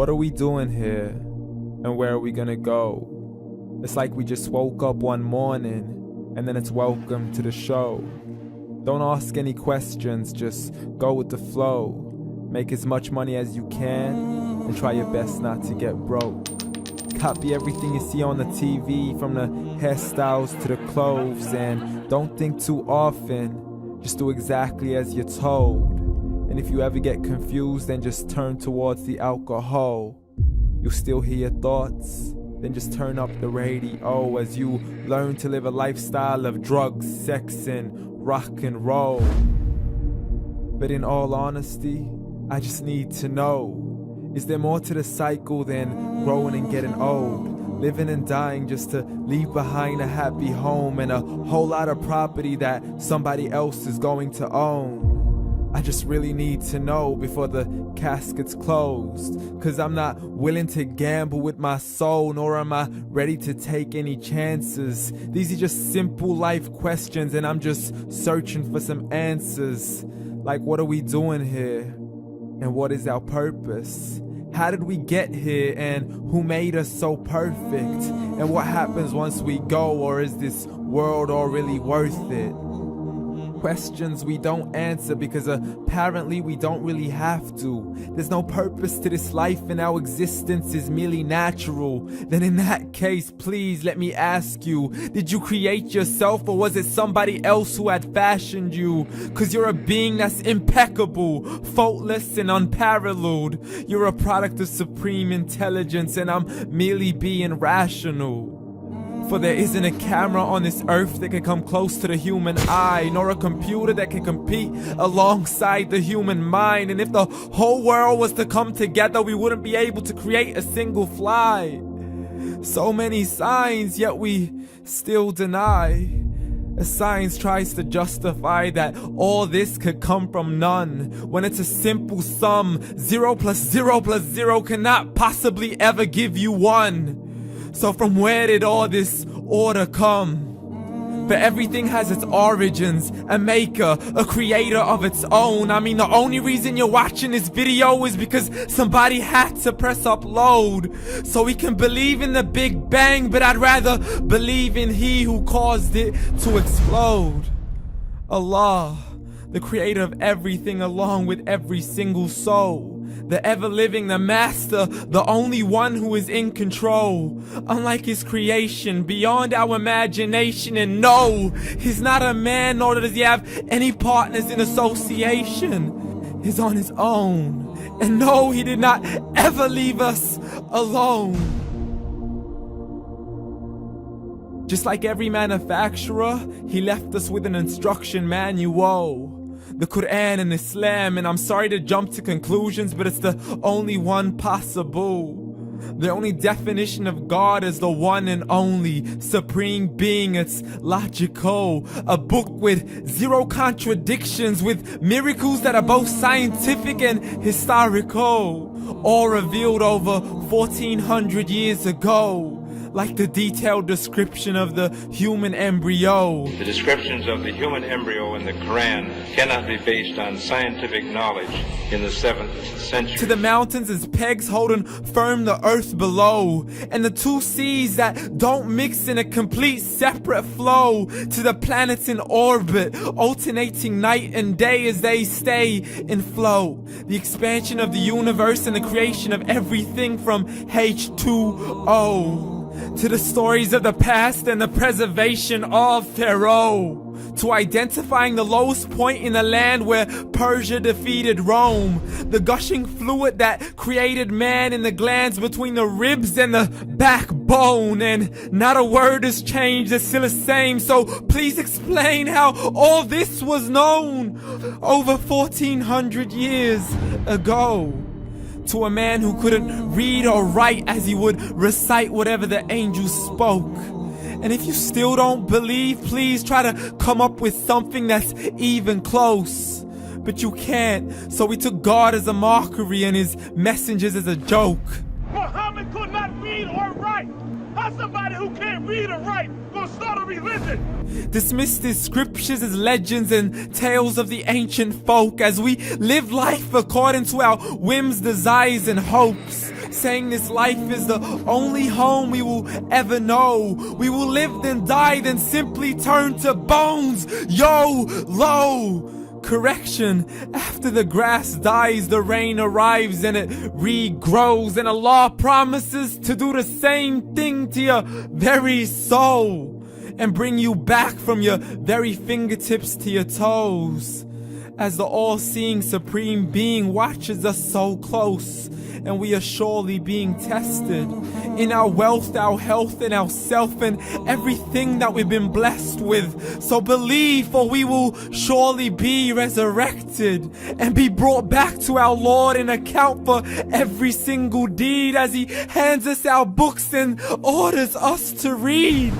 What are we doing here? And where are we gonna go? It's like we just woke up one morning and then it's welcome to the show. Don't ask any questions, just go with the flow. Make as much money as you can and try your best not to get broke. Copy everything you see on the TV, from the hairstyles to the clothes, and don't think too often, just do exactly as you're told. And if you ever get confused, then just turn towards the alcohol. You'll still hear your thoughts, then just turn up the radio as you learn to live a lifestyle of drugs, sex, and rock and roll. But in all honesty, I just need to know, is there more to the cycle than growing and getting old? Living and dying just to leave behind a happy home and a whole lot of property that somebody else is going to own. I just really need to know before the casket's closed, 'cause I'm not willing to gamble with my soul, nor am I ready to take any chances. These are just simple life questions and I'm just searching for some answers. Like, what are we doing here? And what is our purpose? How did we get here, and who made us so perfect? And what happens once we go, or is this world all really worth it? Questions we don't answer because apparently we don't really have to. There's no purpose to this life and our existence is merely natural. Then in that case, please let me ask you, did you create yourself, or was it somebody else who had fashioned you? 'Cause you're a being that's impeccable, faultless and unparalleled. You're a product of supreme intelligence and I'm merely being rational. For there isn't a camera on this earth that can come close to the human eye, nor a computer that can compete alongside the human mind. And if the whole world was to come together, we wouldn't be able to create a single fly. So many signs, yet we still deny. As science tries to justify that all this could come from none, when it's a simple sum. 0 plus 0 plus 0 cannot possibly ever give you 1. So from where did all this order come? But everything has its origins, a maker, a creator of its own. I mean, the only reason you're watching this video is because somebody had to press upload. So we can believe in the Big Bang, but I'd rather believe in He who caused it to explode. Allah, the creator of everything along with every single soul. The ever-living, the master, the only one who is in control. Unlike his creation, beyond our imagination. And no, he's not a man, nor does he have any partners in association. He's on his own. And no, he did not ever leave us alone. Just like every manufacturer, he left us with an instruction manual. The Quran and Islam, and I'm sorry to jump to conclusions, but it's the only one possible. The only definition of God is the one and only supreme being. It's logical, a book with 0 contradictions, with miracles that are both scientific and historical, all revealed over 1400 years ago. Like the detailed description of the human embryo. The descriptions of the human embryo in the Quran cannot be based on scientific knowledge in the 7th century. To the mountains as pegs holding firm the earth below, and the 2 seas that don't mix in a complete separate flow. To the planets in orbit, alternating night and day as they stay in flow. The expansion of the universe and the creation of everything from H2O. To the stories of the past and the preservation of Pharaoh. To identifying the lowest point in the land where Persia defeated Rome. The gushing fluid that created man in the glands between the ribs and the backbone. And not a word has changed, it's still the same. So please explain how all this was known over 1400 years ago. To a man who couldn't read or write, as he would recite whatever the angels spoke. And if you still don't believe, please try to come up with something that's even close. But you can't, so we took God as a mockery and his messengers as a joke. Muhammad could not read or write. How somebody who can't read or write gonna start a religion? Dismissed his scriptures as legends and tales of the ancient folk, as we live life according to our whims, desires, and hopes. saying this life is the only home we will ever know. We will live then die, then simply turn to bones. YOLO! Correction, after the grass dies, the rain arrives and it regrows, and Allah promises to do the same thing to your very soul and bring you back from your very fingertips to your toes, as the all-seeing supreme being watches us so close, and we are surely being tested in our wealth, our health, and our self, and everything that we've been blessed with. So believe, for we will surely be resurrected and be brought back to our Lord and account for every single deed, as He hands us our books and orders us to read.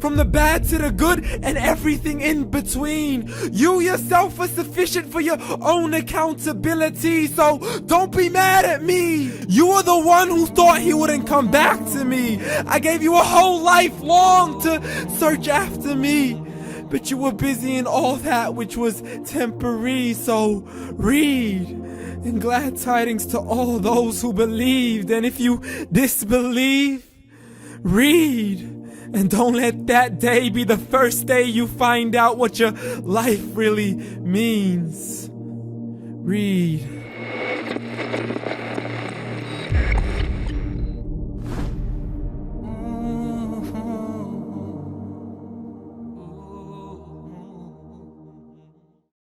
From the bad to the good and everything in between. You yourself are sufficient for your own accountability, so don't be mad at me. You are the one who thought He wouldn't come back to me. I gave you a whole life long to search after me, but you were busy in all that which was temporary. So read, and glad tidings to all those who believed. And if you disbelieve, read. And don't let that day be the first day you find out what your life really means. Read.